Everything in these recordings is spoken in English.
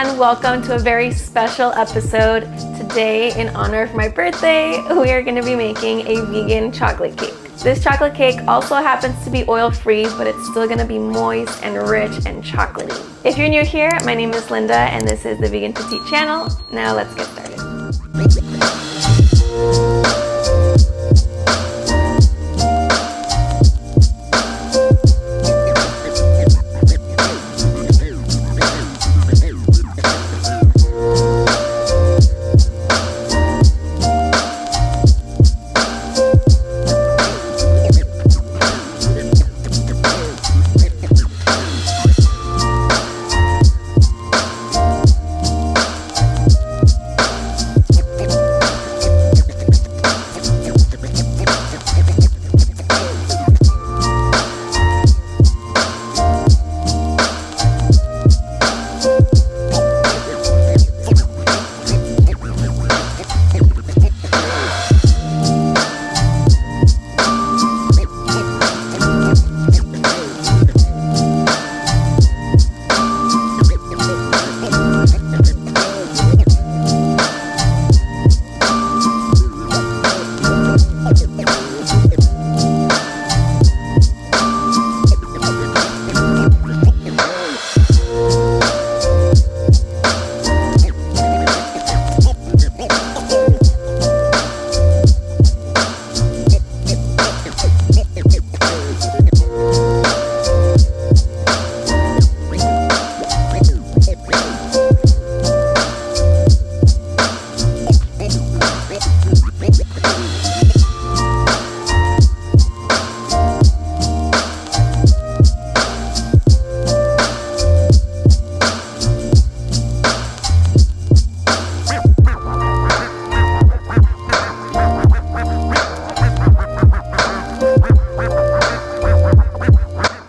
and welcome to a very special episode. Today, in honor of my birthday, we are going to be making a vegan chocolate cake. This chocolate cake also happens to be oil-free, but it's still going to be moist and rich and chocolatey. If you're new here, my name is Linda and this is the Vegan Petite channel. Now let's get started.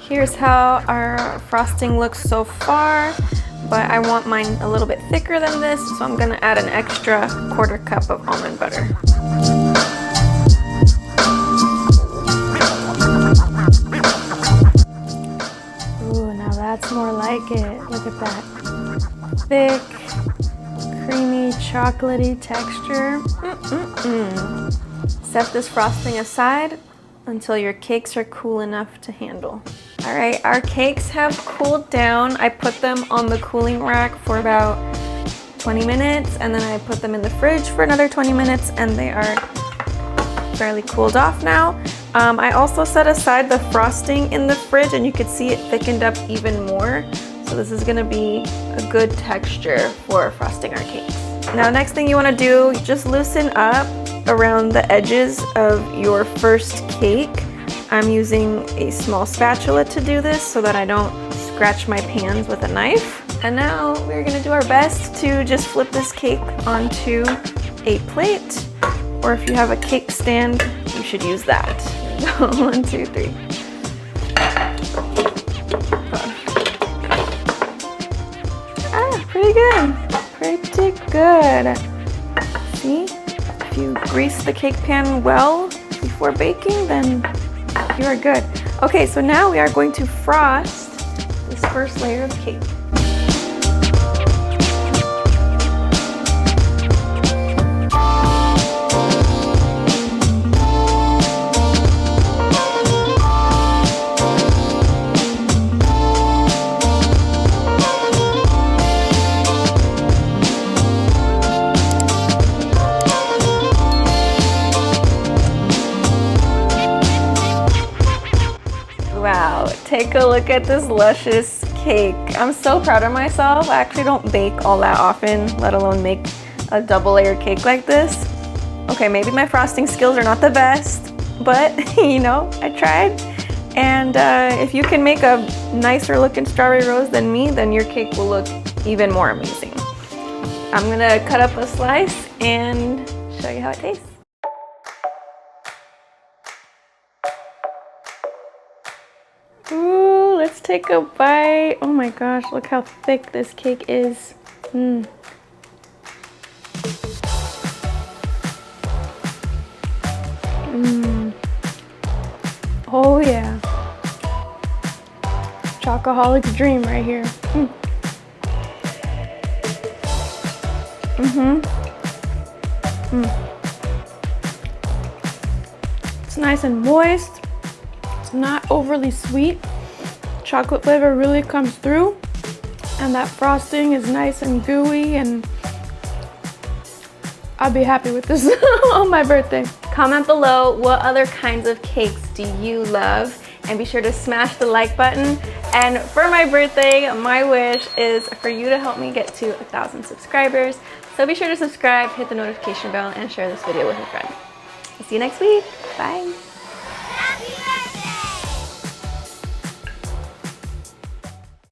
Here's how our frosting looks so far, but I want mine a little bit thicker than this, so I'm gonna add an extra 1/4 cup of almond butter. Ooh, now that's more like it. Look at that. Thick, creamy, chocolatey texture. Set this frosting aside until your cakes are cool enough to handle. All right, our cakes have cooled down. I put them on the cooling rack for about 20 minutes, and then I put them in the fridge for another 20 minutes, and they are fairly cooled off now. I also set aside the frosting in the fridge, and you could see it thickened up even more. So this is gonna be a good texture for frosting our cakes. Now, next thing you wanna do, just loosen up around the edges of your first cake. I'm using a small spatula to do this so that I don't scratch my pans with a knife. And now we're gonna do our best to just flip this cake onto a plate, or if you have a cake stand, you should use that. 1, 2, 3. Pretty good, pretty good. See, if you grease the cake pan well before baking, then you are good. Okay, so now we are going to frost this first layer of cake. Wow, take a look at this luscious cake. I'm so proud of myself. I actually don't bake all that often, let alone make a double layer cake like this. Okay, maybe my frosting skills are not the best, but you know, I tried. And if you can make a nicer looking strawberry rose than me, then your cake will look even more amazing. I'm gonna cut up a slice and show you how it tastes. Ooh, let's take a bite. Oh my gosh, look how thick this cake is. Oh yeah. Chocoholic's dream right here. It's nice and moist. It's not overly sweet. Chocolate flavor really comes through. And that frosting is nice and gooey, and I'll be happy with this on my birthday. Comment below what other kinds of cakes do you love, and be sure to smash the like button. And for my birthday, my wish is for you to help me get to 1,000 subscribers. So be sure to subscribe, hit the notification bell, and share this video with a friend. I'll see you next week. Bye.